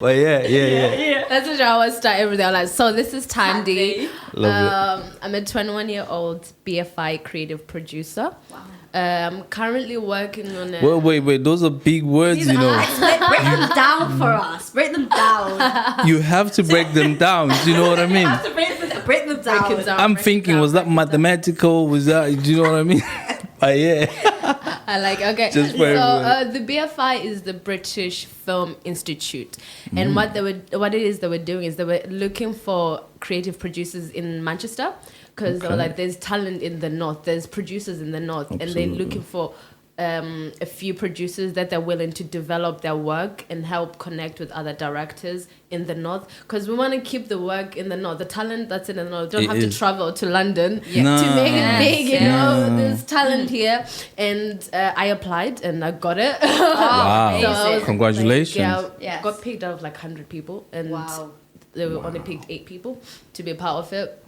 But yeah. That's what I always start every day. I'm like, so this is Thandi. I'm a 21-year-old BFI creative producer. Wow. I'm currently working on a... Wait. Those are big words, Break them down for us. Break them down. You have to break them down. Do you know what I mean? You have to break them down. I'm thinking, was that mathematical? Was that, do you know what I mean? But yeah. I like, okay. Just So for everyone. the BFI is the British Film Institute. And what it is they were doing is they were looking for creative producers in Manchester. Because like there's talent in the north, there's producers in the north, and they're looking for a few producers that they're willing to develop their work and help connect with other directors in the north. Because we want to keep the work in the north, the talent that's in the north. Don't have to travel to London to make it big. You know, there's talent here, and I applied and I got it. Wow! So Congratulations! Got picked out of like 100 people, and they were only picked 8 people to be a part of it.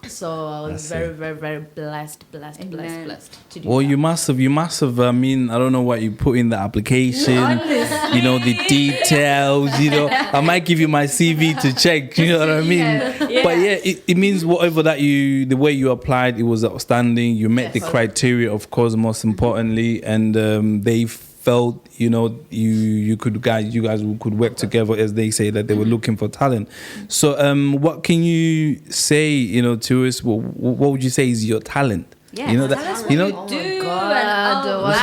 So I was very blessed to do that. You must have. I mean, I don't know what you put in the application. You know, the details. You know, I might give you my CV to check. You know what I mean? But yeah, it means whatever the way you applied, it was outstanding. You met the criteria, of course, most importantly, and they felt, you know, you guys could work together, as they say that they were looking for talent. So what can you say, you know, to us? What would you say is your talent? Yeah, you know tell us what you Oh do. my God, what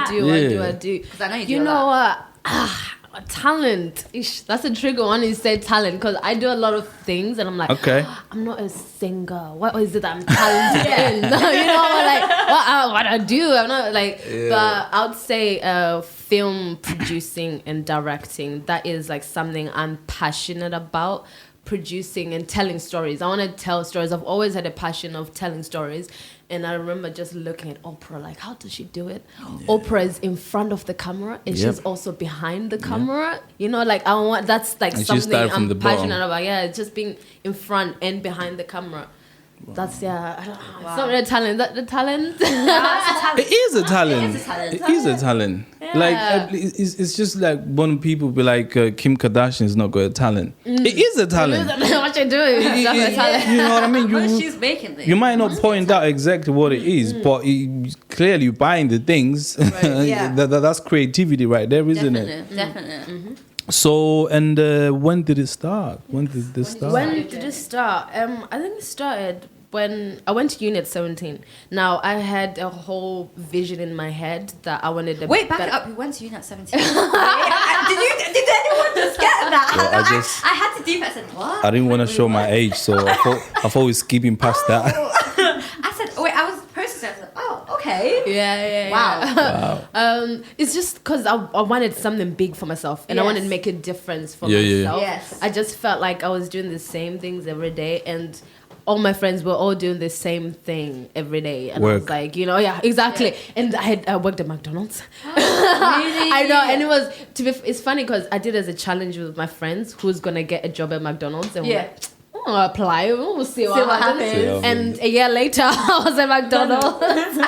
do I do? Because I know you do. You know what? Talent. That's a trigger one. You say talent, because I do a lot of things, and I'm like, I'm not a singer. What is it that I'm talented in? You know, like what I do. I'm not like, but I would say film producing and directing. That is like something I'm passionate about. Producing and telling stories. I want to tell stories. I've always had a passion of telling stories. And I remember just looking at Oprah, like, how does she do it? Oprah is in front of the camera, and she's also behind the camera. You know, like, that's like and something I'm passionate about. Yeah, it's just being in front and behind the camera. Wow. That's, I don't know. It's not really a talent. The talent? It is a talent. It is a talent. Yeah. Like, it's just like when people be like, Kim Kardashian's not got a talent. It is a talent. What you do is not a talent. You know what I mean? She's making things. You might not point out exactly what it is, but clearly buying the things, that's creativity right there, isn't it? Definitely. Mm-hmm. So, and when did it start? When did it start? I think it started when I went to uni at 17. Now, I had a whole vision in my head that I wanted to... Wait, back it up. You went to uni at 17. Did anyone just get that? Well, I had to deep. I said, what? I didn't want to show my age, so I thought we were skipping past that. I said, I was processing. I was like, oh, okay. Yeah. Wow. It's just because I wanted something big for myself, and I wanted to make a difference for myself. Yes. I just felt like I was doing the same things every day, and all my friends were all doing the same thing every day. And I was like, you know, exactly. Yeah. And I worked at McDonald's. Really? I know. And it's funny because I did as a challenge with my friends who's going to get a job at McDonald's. And we're like, I'll apply. We'll see what happens. And a year later, I was at McDonald's.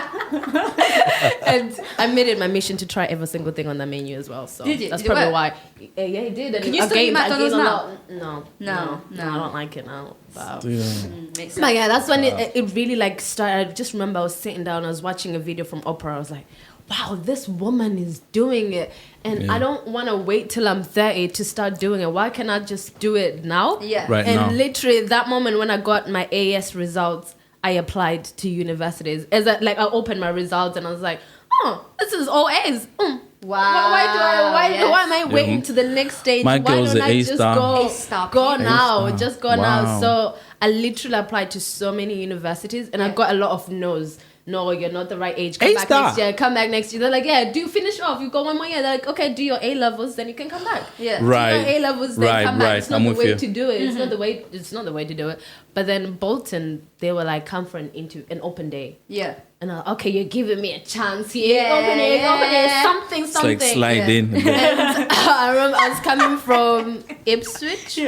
And I made it my mission to try every single thing on the menu as well. So did you? That's probably why. Yeah, he did. And can you still eat McDonald's now? No, I don't like it now. But makes sense. But yeah, that's when it really like started. I just remember I was sitting down, I was watching a video from Oprah. I was like, wow, this woman is doing it. And I don't want to wait till I'm 30 to start doing it. Why can't I just do it now? Yeah. Right now. And literally that moment when I got my AS results, I applied to universities. I opened my results and I was like, oh, this is all A's. Wow. Why am I waiting to the next stage? My Why girl's don't I A-star. just go now? Just go now. Wow. So I literally applied to so many universities and I got a lot of no's. No, you're not the right age. Come back next year. They're like, do finish off. You've got 1 more year. They're like, okay, do your A-levels, then you can come back. Yeah. Right. Do your A-levels, then come back. It's not the way to do it. Mm-hmm. It's not the way to do it. But then Bolton, they were like, come for an open day. Yeah. And I was like, okay, you're giving me a chance here. Open day, something. It's like slide in. And I remember I was coming from Ipswich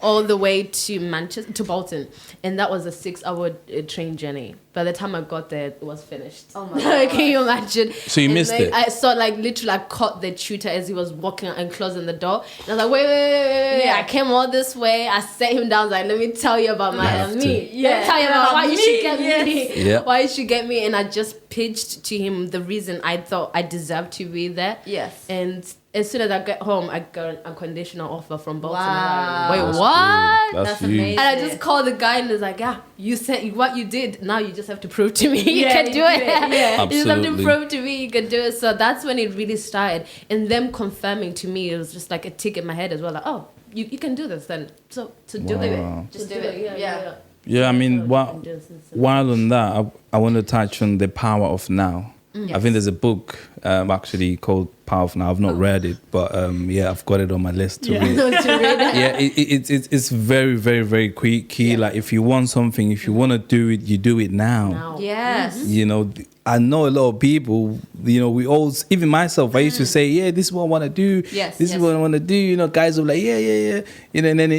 all the way to Manchester, to Bolton. And that was a 6-hour train journey. By the time I got there, it was finished. Oh my God. Can you imagine? So you missed it? I saw literally I caught the tutor as he was walking and closing the door. And I was like, wait. Yeah. I came all this way. I sat him down. I was like, let me tell you about me. Yeah. Let me tell you about why you should get me. Yeah. Why you should get me. And I just pitched to him the reason I thought I deserved to be there. Yes. And as soon as I get home, I got an unconditional offer from Bolton. Wow. Wait, That's what? good. That's huge. amazing. And I just called the guy and was like, yeah, you said what you did. Now you just have to prove to me you Yeah, can you do do it. it. Yeah. You just have to Absolutely. prove to me you can do it. So that's when it really started. And them confirming to me, it was just like a tick in my head as well. Like, oh, you can do this then. So to do Wow. it. Just To do it. Yeah. Yeah, I mean, So while on that, I want to touch on the power of now. I think there's a book actually called Power of Now. I've not read it, but I've got it on my list to read. Yeah, it's very, very, very key. Yeah. Like if you want something, if you want to do it, you do it now. Yes. You know, I know a lot of people, you know, we all, even myself, I used to say, yeah, this is what I want to do. Yes, This is yes. what I want to do. You know, guys are like, yeah. You know, and then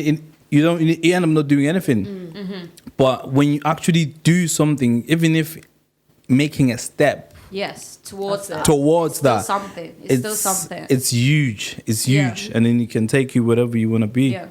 you end up not doing anything. But when you actually do something, even if making a step Yes. Towards that. towards Still that, something. It's still something. It's huge. It's Yeah. huge. And then it can take you wherever you want to be. Yeah.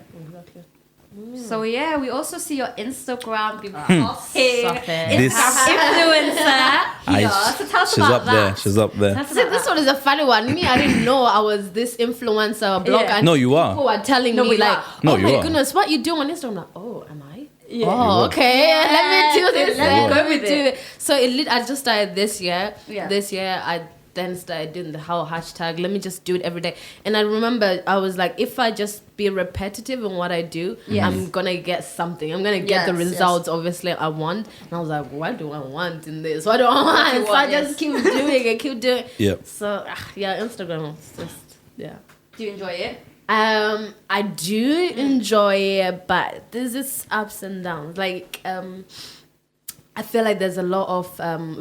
So yeah, we also see your Instagram be posting. Stop it. This- Influencer. I- So tell us she's about up that. there. She's up there. Tell us See, about this that. one is a funny one. Me, I didn't know I was this influencer blogger. Yeah. And No, you are. People are telling No, me we like, are. No, oh you my are. goodness, what you doing on Instagram? I'm like, oh, am I? Yeah. You Oh, are. okay. Let me do this. Let me Let go me with do it. it. So I just started this year. Yeah. This year, I then started doing the whole hashtag. Let me just do it every day. And I remember I was like, if I just be repetitive in what I do, Yes. I'm gonna get something. I'm gonna get the Yes, yes. results. Obviously, I want. And I was like, what do I want in this? What do I want? you So want, I yes. just keep doing it. Keep doing it. Yep. So Instagram is just Do you enjoy it? I do enjoy it, but there's this ups and downs. Like I feel like there's a lot of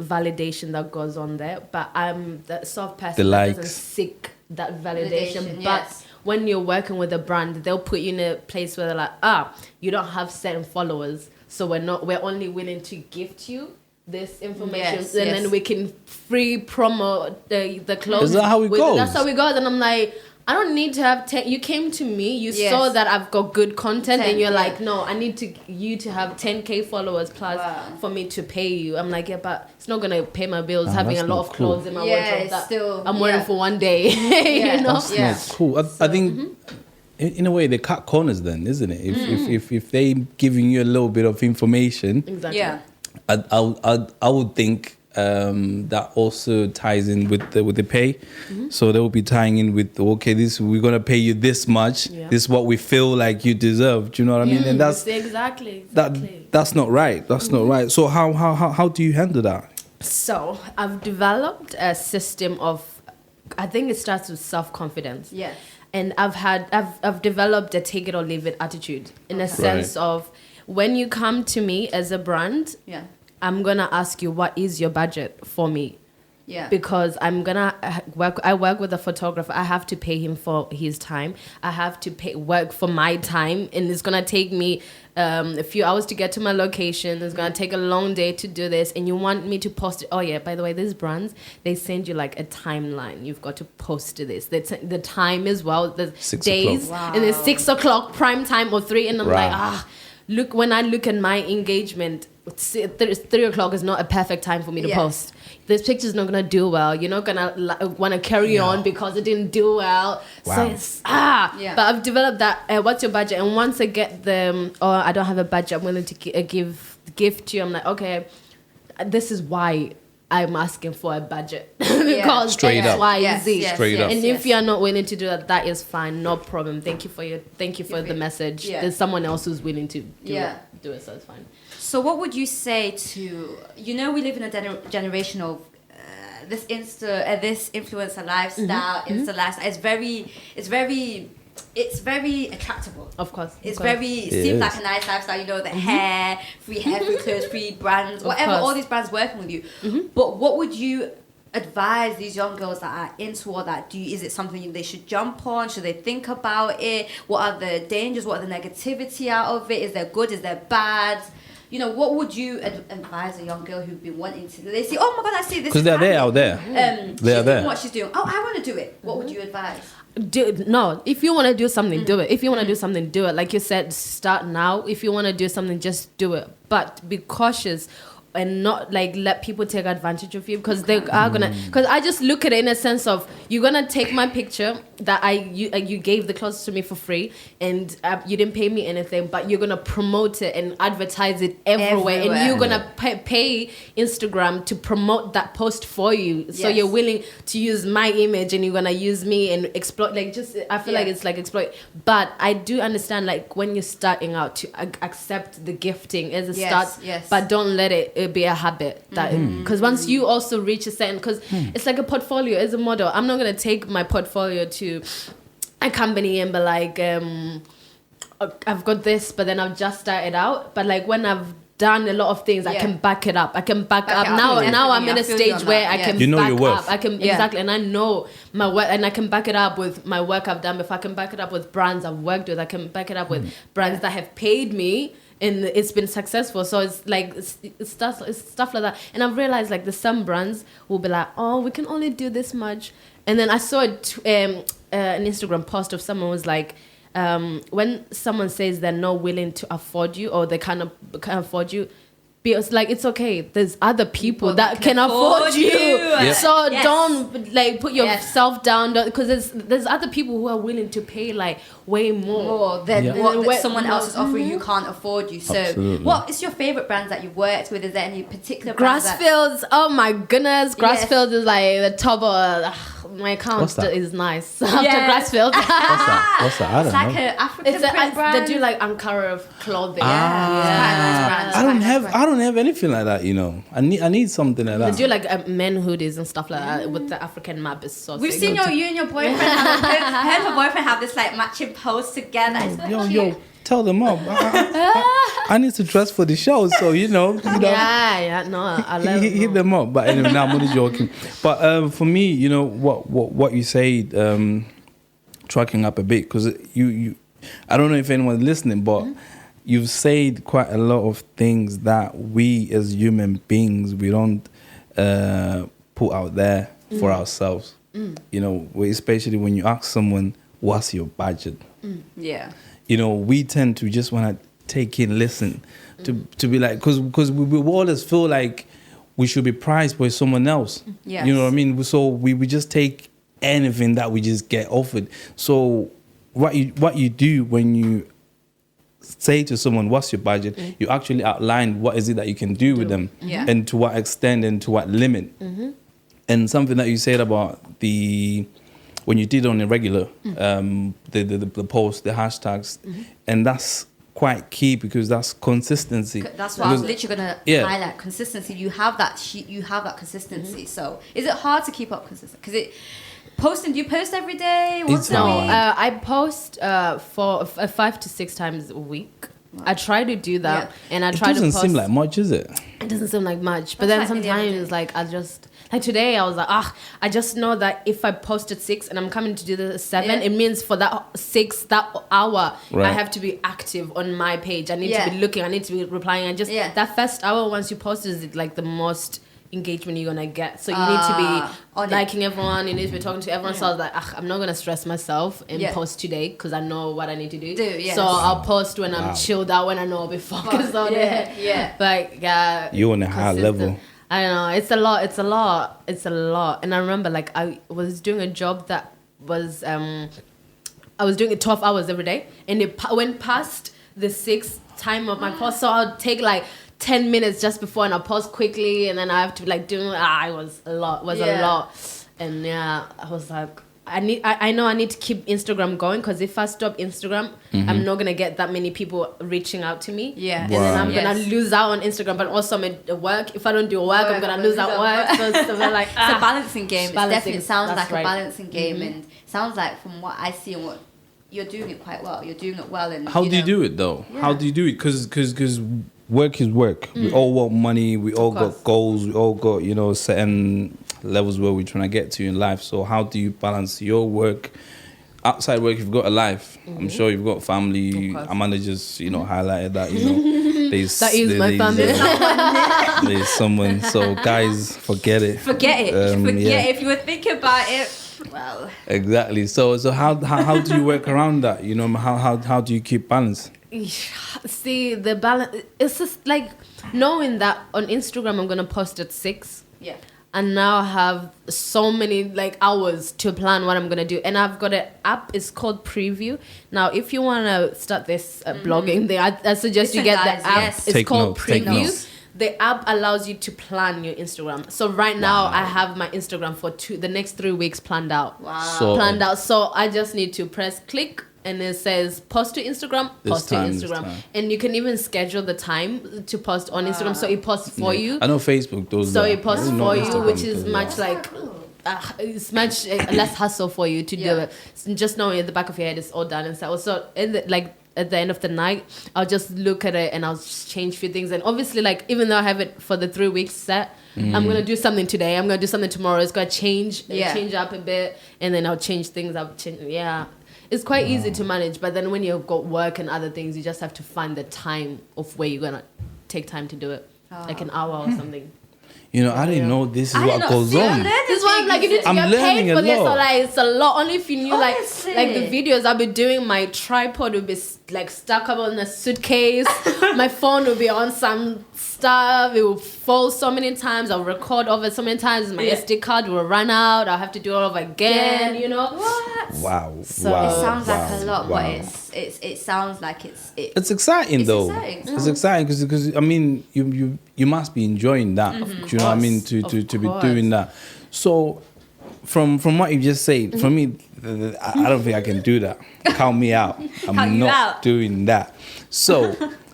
validation that goes on there, but I'm the sort of person The that likes. doesn't seek that validation. Validation, But yes. when you're working with a brand, they'll put you in a place where they're like, you don't have certain followers, so we're only willing to gift you this information, Yes, and yes. then we can free promote the clothes. Is that how it with goes? That's how it goes, and I'm like, I don't need to have 10. You came to me, you Yes. saw that I've got good content, 10, and you're yeah. like, no, I need you to have 10K followers plus Wow. for me to pay you. I'm like, yeah, but it's not gonna pay my bills having a that's lot not of cool. clothes in my Yeah, wardrobe it's that still- I'm wearing yeah. for one day. Yeah. You know? That's Yeah. not cool. I think in a way they cut corners then, isn't it? If they giving you a little bit of information, Exactly. Yeah. I would think that also ties in with the pay. So they will be tying in with, okay, this we're gonna pay you this much. Yeah. This is what we feel like you deserve. Do you know what I mean? And that's exactly. that's not right. That's not right. So how do you handle that? So I've developed a system of, I think it starts with self-confidence. Yes. And I've developed a take it or leave it attitude in a Okay. sense of, when you come to me as a brand, Yeah. I'm gonna ask you, what is your budget for me? Yeah. Because I'm gonna I work with a photographer. I have to pay him for his time. I have to work for my time, and it's gonna take me a few hours to get to my location. It's gonna take a long day to do this, and you want me to post it. Oh yeah, by the way, these brands, they send you like a timeline. You've got to post this. The time as well, the 6 days, o'clock. and then 6 o'clock prime time or 3, and I'm Right. like look, when I look at my engagement, 3 o'clock is not a perfect time for me to Yes. post. This picture's not gonna do well. You're not gonna want to carry on because it didn't do well. So Wow. it's Yeah. But I've developed that. What's your budget? And once I get the, I don't have a budget, I'm willing to give gift to you. I'm like, okay, this is why I'm asking for a budget because Straight X, up. Y, Yes, Z. yes, Straight yes, up. And yes. if you're not willing to do that, that is fine, no problem. Thank you for the message. Yeah. There's someone else who's willing to do it, so it's fine. So what would you say to, we live in a generation of this influencer lifestyle, Insta lifestyle. It's very attractable. Of course. It's of course. it It seems is. like a nice lifestyle, the hair, free clothes, free brands, whatever, course. all these brands working with you. But what would you advise these young girls that are into all that? Is it something they should jump on? Should they think about it? What are the dangers? What are the negativity out of it? Is there good? Is there bad? You know, what would you advise a young girl who've been wanting to? They see, oh my God, I see this. Because they're there out there. They're there. What she's doing. Oh, I want to do it. What would you advise? No, if you want to do something, do it. If you want to do something, do it. Like you said, start now. If you want to do something, just do it. But be cautious and not like let people take advantage of you, because they are gonna. Because I just look at it in a sense of, you're gonna take my picture that you gave the clothes to me for free, and you didn't pay me anything, but you're gonna promote it and advertise it everywhere. And you're gonna pay Instagram to promote that post for you. So you're willing to use my image, and you're gonna use me and exploit. Like, just I feel like it's like exploit. But I do understand, like, when you're starting out, to accept the gifting as a start, but don't let it be a habit. That because once you also reach a certain, because it's like a portfolio as a model. I'm not gonna take my portfolio to a company and be like, I've got this, but then I've just started out. But like, when I've done a lot of things, I can back it up. I can back up. Now I'm in a stage where I can back your worth. up. I can exactly, and I know my work, and I can back it up with my work I've done. If I can back it up with brands I've worked with, I can back it up with brands that have paid me, and it's been successful. So it's like it's stuff like that. And I've realized, like, there's some brands will be like, oh, we can only do this much. And then I saw an Instagram post of someone was like, when someone says they're not willing to afford you, or they can't afford you, it's like, it's okay. There's other people that can afford you. So don't like put yourself down, because there's other people who are willing to pay like way more than what someone else is offering you can't afford you. So what is your favorite brands that you've worked with? Is there any particular brands? Grassfields, oh my goodness, Grassfields is like the top of my account is nice. After Grassfields. What's that? I don't know. Like an African print brand. They do like Ankara clothing. I don't have anything like that, you know. I need something like that. They do like men hoodies and stuff like that with the African map. Is so we've seen you and your boyfriend her boyfriend have this like matching post together. It's so cute. Tell them up. I need to dress for the show, so you know. I love hit them up. But anyway, now I'm only joking. But for me, you know what you said, tracking up a bit, because you I don't know if anyone's listening, but you've said quite a lot of things that we as human beings, we don't put out there for ourselves. You know, especially when you ask someone, what's your budget? You know, we tend to just want to take in, listen, to be like, because we always feel like we should be priced by someone else. You know what I mean? So we just take anything that we just get offered. So what you do when you say to someone, what's your budget? You actually outline what is it that you can do with them, and to what extent and to what limit. And something that you said about when you did on a regular, the post, the hashtags, and that's quite key, because that's consistency. That's what I was literally going to highlight. Consistency. You have that consistency. So is it hard to keep up consistent? Because do you post every day? I post for 5 to 6 times a week. Wow. I try to do that, and I try to post. It doesn't seem like much, is it? It doesn't seem like much, but then sometimes, like, I just... Like today, I was like, I just know that if I post at 6 and I'm coming to do the 7, it means for that 6, that hour, I have to be active on my page. I need to be looking, I need to be replying. And just that first hour, once you post, is like the most engagement you're gonna get. So you need to be liking everyone, you need to be talking to everyone. So I was like, I'm not gonna stress myself and post today, because I know what I need to do. So I'll post when I'm chilled out, when I know I'll be focused on it. But you're on a high level. I don't know. It's a lot. And I remember, like, I was doing a job that was, I was doing it 12 hours every day. And it went past the 6th time of my post. So I'll take, like, 10 minutes just before, and I'll post quickly. And then I have to, like, it was a lot. And, I was like, I know I need to keep Instagram going, because if I stop Instagram, I'm not gonna get that many people reaching out to me. And then I'm gonna lose out on Instagram, but also I'm at work. If I don't do work, I'm gonna lose out work. So it's like it's a balancing game. It definitely sounds like a balancing game, and sounds like, from what I see and what you're doing it quite well. You're doing it well. And how do you do it though? How do you do it? Because work is work. We all want money. We all got goals. We all got certain levels where we're trying to get to in life. So how do you balance your work? Outside work, you've got a life. I'm sure you've got family. Amanda just, highlighted that, there's, that is my family. There's someone. So guys, forget it. Forget it. Forget it. If you were thinking about it, well. Exactly. So how do you work around that? How do you keep balance? See, the balance, it's just like knowing that on Instagram I'm going to post at 6. Yeah. And now I have so many hours to plan what I'm going to do. And I've got an app, it's called Preview. Now, if you want to start this blogging thing, I suggest you get the app. Yes. It's called Take Preview. notes. The app allows you to plan your Instagram. So right now I have my Instagram for the next 3 weeks planned out. Wow. So I just need to press click. And it says post to Instagram, post to Instagram. And you can even schedule the time to post on Instagram. So it posts for you. I know Facebook does so that. it posts for you, Instagram which is much it's much less hassle for you to do it. So just knowing at the back of your head it's all done and so. So at the end of the night, I'll just look at it and I'll just change a few things. And obviously, even though I have it for the 3 weeks set, I'm going to do something today. I'm going to do something tomorrow. It's going to change up a bit. And then I'll change things up. It's quite easy to manage, but then when you've got work and other things, you just have to find the time of where you're going to take time to do it. Like an hour or something. I didn't know this is what goes on. This is why I'm you need to get paid for this. So it's a lot. Only if you knew the videos I'll be doing, my tripod would be stuck up on a suitcase. My phone will be on some stuff. It will fall so many times. I'll record over so many times. My SD card will run out. I'll have to do it all over again. What? Wow. So it sounds like a lot, but it sounds like it's exciting though. It's exciting because you must be enjoying that. Do you know what I mean? To be doing that. So from what you just said, for me, I don't think I can do that. Count me out. I'm not doing that. So,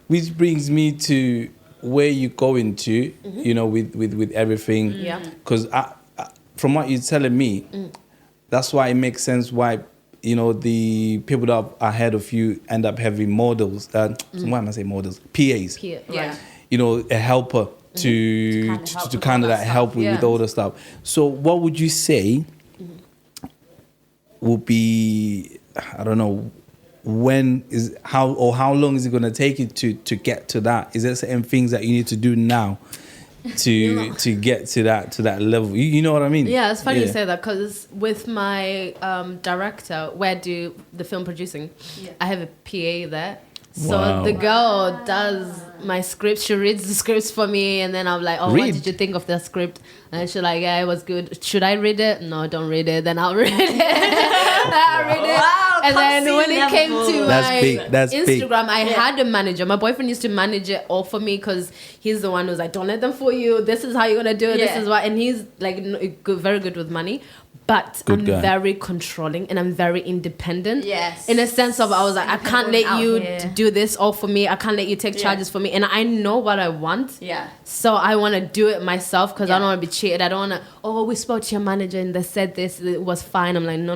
which brings me to where you're going to, with everything. Yeah. Because from what you're telling me, that's why it makes sense why the people that are ahead of you end up having models. Why am I saying models? PAs. Yeah. A helper to kind of help with all the stuff. So what would you say would be, I don't know, how long is it going to take you to get to that? Is there certain things that you need to do now to get to that level? You know what I mean? Yeah, it's funny you say that because with my director, where I do the film producing, I have a PA there. So the girl does my script. She reads the scripts for me, and then I'm like, "Oh, what did you think of the script?" And she's like, "Yeah, it was good. Should I read it? No, don't read it. Then I'll read it." I read it. Wow, and then when it came to my Instagram, I had a manager. My boyfriend used to manage it all for me because he's the one who's like, "Don't let them fool you. This is how you're gonna do it. This is what." And he's very good with money. But I'm very controlling and I'm very independent. Yes. In a sense of, I was like, I can't let you do this all for me. I can't let you take charges for me. And I know what I want. Yeah. So I want to do it myself because I don't want to be cheated. I don't want to, we spoke to your manager and they said this, it was fine. I'm like, no.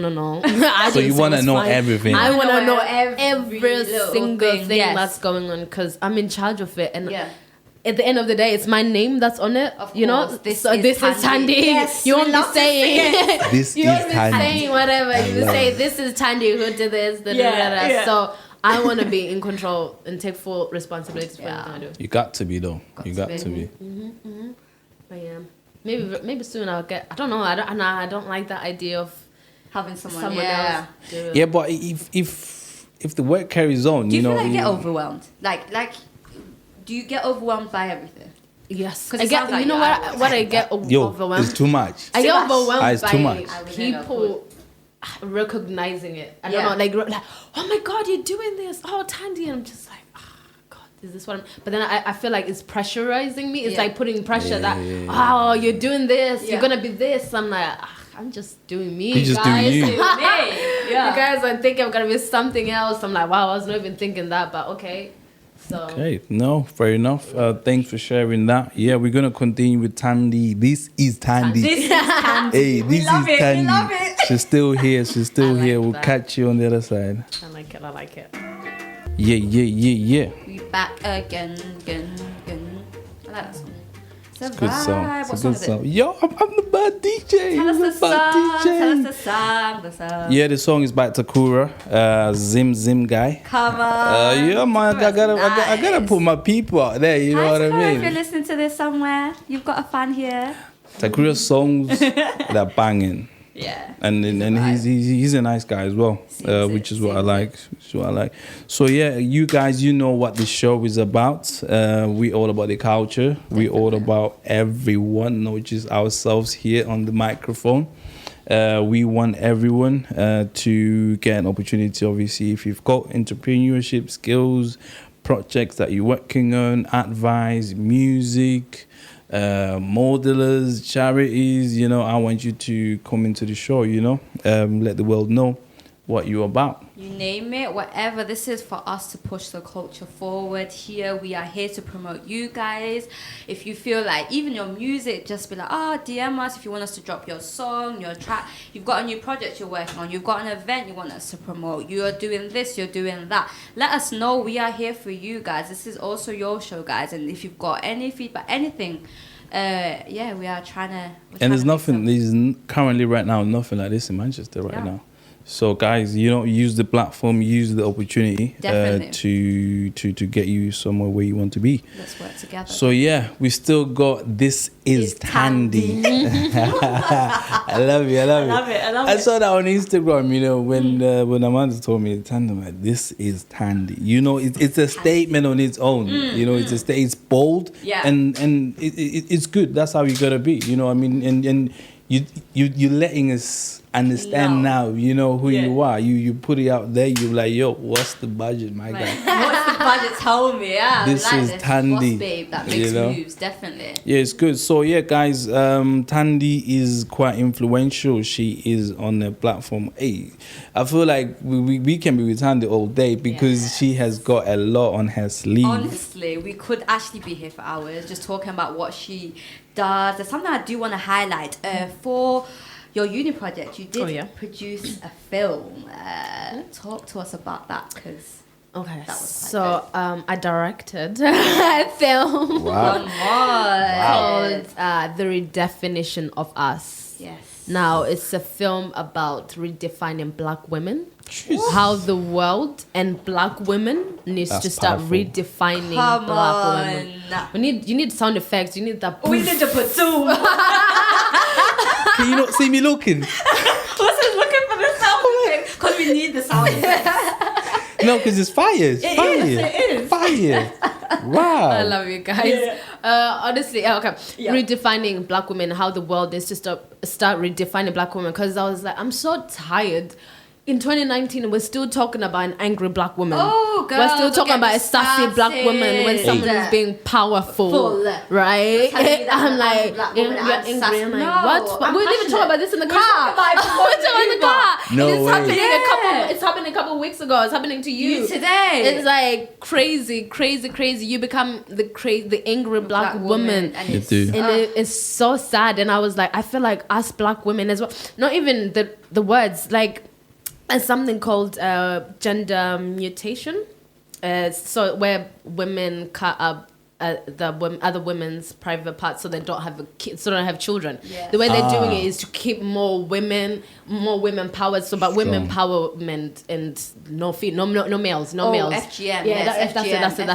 So you want to know everything. I want to know every single thing that's going on because I'm in charge of it. And at the end of the day, it's my name that's on it. Of course, this is Thandi. Yes, you won't be saying this you won't be saying whatever. You will say this is Thandi who did this. So I want to be in control and take full responsibility for everything I do. You got to be though. You got to be. But yeah, maybe soon I'll get. I don't know. I don't like that idea of having someone else do it. Yeah, but if the work carries on, do you feel like you get overwhelmed? Like. Do you get overwhelmed by everything? Yes. I get, like what I get overwhelmed. It's too much. I get overwhelmed by too much. People recognizing it. I don't know, like, oh my God, you're doing this. Oh, Thandi. And I'm just like, oh, God, is this what I'm... But then I feel like it's pressurizing me. It's like putting pressure that, oh, you're doing this. You're going to be this. I'm like, I'm just doing me, you just guys. Do you. You guys are thinking I'm going to be something else. I'm like, wow, I was not even thinking that, but okay. So. Okay, no, fair enough. Thanks for sharing that. Yeah, we're gonna continue with Thandi. This is Thandi. Hey, this is Thandi. We love it. She's still here. She's still here. We'll catch you on the other side. I like it. Yeah. We back again. I like that song. It's a good song. vibe. It's What a song good is song. it? Yo, I'm the bad DJ. Tell us I'm the the bad song. DJ. Tell us the song. Yeah, the song is by Takura, Zim Zim guy. Come on. Yeah, man, I gotta Nice. put my people out there. You know Hi, what I Takura, if you're mean? listening to this somewhere, you've got a fan here. Takura's songs, they're banging. Yeah. And he's a nice guy as well, which is what I like. So yeah, you guys, you know what the show is about. We all about the culture. We all about everyone, not just ourselves here on the microphone. We want everyone to get an opportunity. Obviously, if you've got entrepreneurship skills, projects that you're working on, advice, music, modelers, charities, you know, I want you to come into the show, you know, let the world know what you're about. You name it, whatever. This is for us to push the culture forward here. We are here to promote you guys. If you feel like even your music, just be like, DM us if you want us to drop your song, your track. You've got a new project you're working on. You've got an event you want us to promote. You're doing this, you're doing that. Let us know. We are here for you guys. This is also your show, guys. And if you've got any feedback, anything, we are trying to. And there's currently right now nothing like this in Manchester now. So guys, you know, use the platform, use the opportunity to get you somewhere where you want to be. Let's work together. So yeah, we still got This Is Thandi. I love it. I saw that on Instagram, you know, when Amanda told me Thandi, I'm like, this is Thandi. You know, it's a statement on its own. You know, it's bold and it's good. That's how you gotta be. You know, I mean, and you're letting us understand now, you know who you are. You put it out there, you're like, yo, what's the budget, my guy? What's the budget? Tell me. Yeah, this is Thandi. Boss babe that makes moves, definitely. Yeah, it's good. So yeah, guys, Thandi is quite influential. She is on the platform. Hey, I feel like we can be with Thandi all day because she has got a lot on her sleeve. Honestly, we could actually be here for hours just talking about what she does. There's something I do want to highlight for your uni project. You did produce a film. Talk to us about that, because okay, that was so I directed a film called The Redefinition of Us. Yes. Now it's a film about redefining Black women. How the world and Black women needs to start redefining Black women. You need sound effects. You need that. We need to put zoom. Can you not see me looking? What's it looking for the sound effects? Because we need the sound effects. No, because it's fire. It is. Fire. Wow. I love you guys. Yeah. Honestly, redefining Black women, how the world needs to start redefining Black women. Because I was like, I'm so tired. In 2019, we're still talking about an angry Black woman. Oh, girl, we're still talking about a sassy Black woman when someone is being powerful, right? I'm like, you're angry. I'm like, what? We didn't even talk about this in the car. We're talking in the car. No it's way. It's happening a couple of weeks ago. It's happening to you today. It's like crazy. You become the angry Black woman. And you do. And it's so sad. And I was like, I feel like us Black women as well. Not even the words, like, and something called gender mutation. So where women cut up other women's private parts so they don't have so they don't have children. Yeah. The way they're doing it is to keep more women powered. So about women empowerment and no males. FGM. Yeah, yes, that's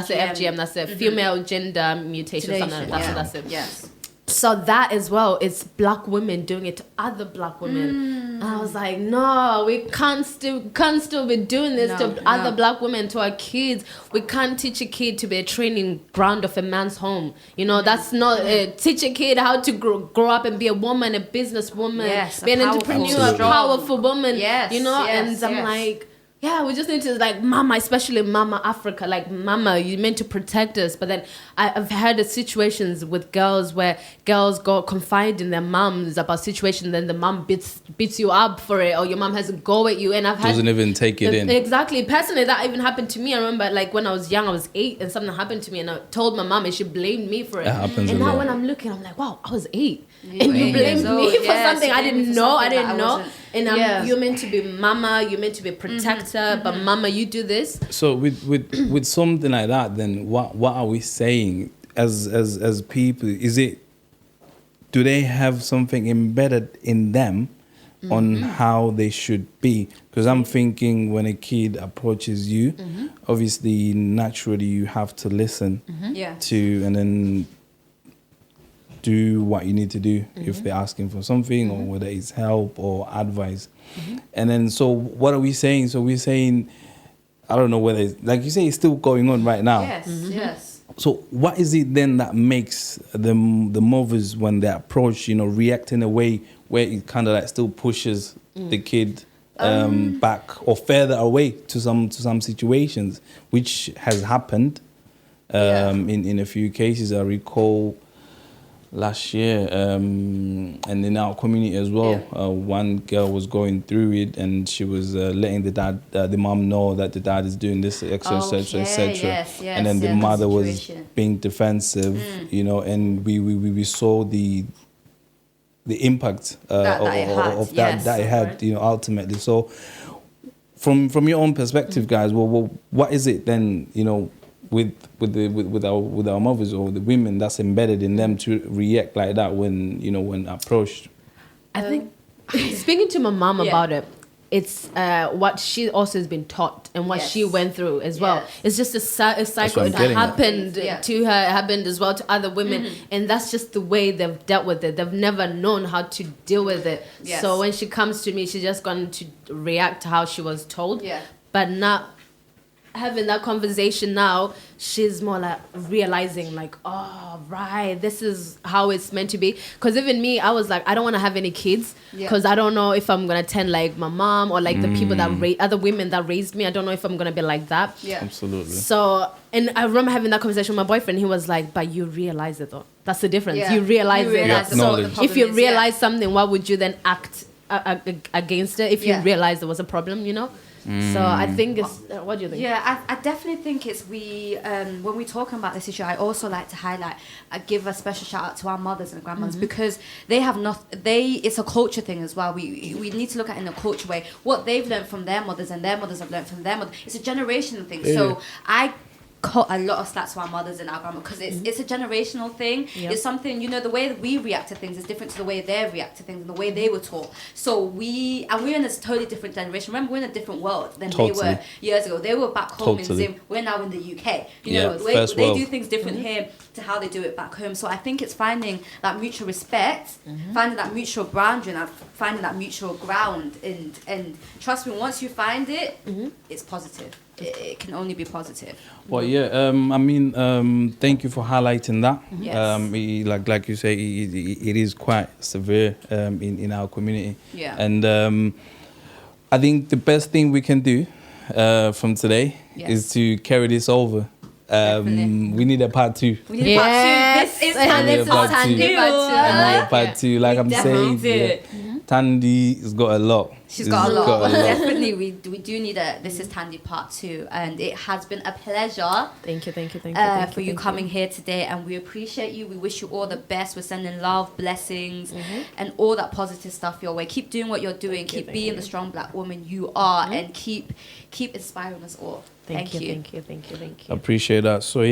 it. FGM. That's it. Female gender mutation. Something like that. That's it. Yes. So that as well, it's Black women doing it to other Black women. And I was like, no, we can't still be doing this to other Black women, to our kids. We can't teach a kid to be a training ground of a man's home. You know, that's not teach a kid how to grow up and be a woman, a businesswoman, be an entrepreneur, a powerful woman. Yes, you know, and I'm like, yeah, we just need to, like, Mama, especially Mama Africa, like, Mama, you're meant to protect us. But then I've had situations with girls where girls go confide in their moms about situations, then the mom beats you up for it, or your mom has a go at you. And I've had... Doesn't even take it in. Exactly. Personally, that even happened to me. I remember, like, when I was young, I was 8, and something happened to me, and I told my mom, and she blamed me for it. That happens and now when I'm looking, I'm like, wow, I was 8. And you blamed me for something I didn't know. And you're meant to be Mama, you're meant to be protector, but Mama, you do this. So with something like that, then what are we saying as people? Is it do they have something embedded in them on how they should be? Because I'm thinking when a kid approaches you, obviously, naturally, you have to listen to and then do what you need to do if they're asking for something or whether it's help or advice. And then, so what are we saying? So we're saying, I don't know whether it's, like you say, it's still going on right now. Yes. So what is it then that makes the mothers, when they approach, react in a way where it kind of like still pushes the kid back or further away to some situations, which has happened in a few cases. I recall last year, and in our community as well, one girl was going through it, and she was letting the mom know that the dad is doing this, etc., etc. And then the mother was being defensive, and we saw the impact of that it had, ultimately. So, from your own perspective, guys, well, what is it then, with our mothers or the women that's embedded in them to react like that when approached? I think speaking to my mom about it, it's what she also has been taught and what she went through as well. It's just a cycle that happened to her, happened as well to other women, and that's just the way they've dealt with it. They've never known how to deal with it. So when she comes to me, she's just going to react to how she was told, but not having that conversation. Now she's more like realizing like, oh right, this is how it's meant to be. Because even me, I was like, I don't want to have any kids because I don't know if I'm gonna tend like my mom or like the people that other women that raised me. I don't know if I'm gonna be like that. Absolutely. So, and I remember having that conversation with my boyfriend. He was like, but you realize it though, that's the difference. You realize it. So if you realize something, why would you then act against it if you realize there was a problem, So I think it's, what do you think? Yeah, I definitely think it's when we're talking about this issue, I also like to highlight, give a special shout out to our mothers and grandmothers because they have it's a culture thing as well. We need to look at it in a culture way. What they've learned from their mothers and their mothers have learned from their mothers. It's a generational thing. So I cut a lot of slack to our mothers and our grandma because it's a generational thing. It's something, the way that we react to things is different to the way they react to things and the way they were taught. So we're in a totally different generation. Remember, we're in a different world than they were years ago. They were back home in Zim. We're now in the UK. They do things different here to how they do it back home. So I think it's finding that mutual respect, finding that mutual boundary, and finding that mutual ground. And trust me, once you find it, it's positive. It can only be positive. Well, thank you for highlighting that. Like you say, it is quite severe in our community. And I think the best thing we can do from today is to carry this over. We need a part 2. We need a part 2. This is part 2. Like I'm saying, Thandi has got a lot. She's got a lot. Definitely, we do need This is Thandi part 2, and it has been a pleasure. Thank you for you coming here today, and we appreciate you. We wish you all the best. We're sending love, blessings, and all that positive stuff your way. Keep doing what you're doing. Keep being the strong black woman you are, and keep inspiring us all. Thank you. I appreciate that. So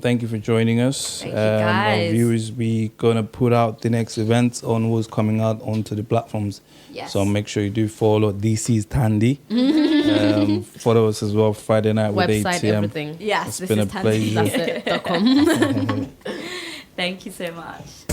thank you for joining us. Thank you, guys. Our viewers, we gonna put out the next events on what's coming out onto the platforms. So make sure you do follow. This is Thandi. Follow us as well. Friday night with website, 8 p.m. everything. Yes, it's been a pleasure. That's it.com. Thank you so much.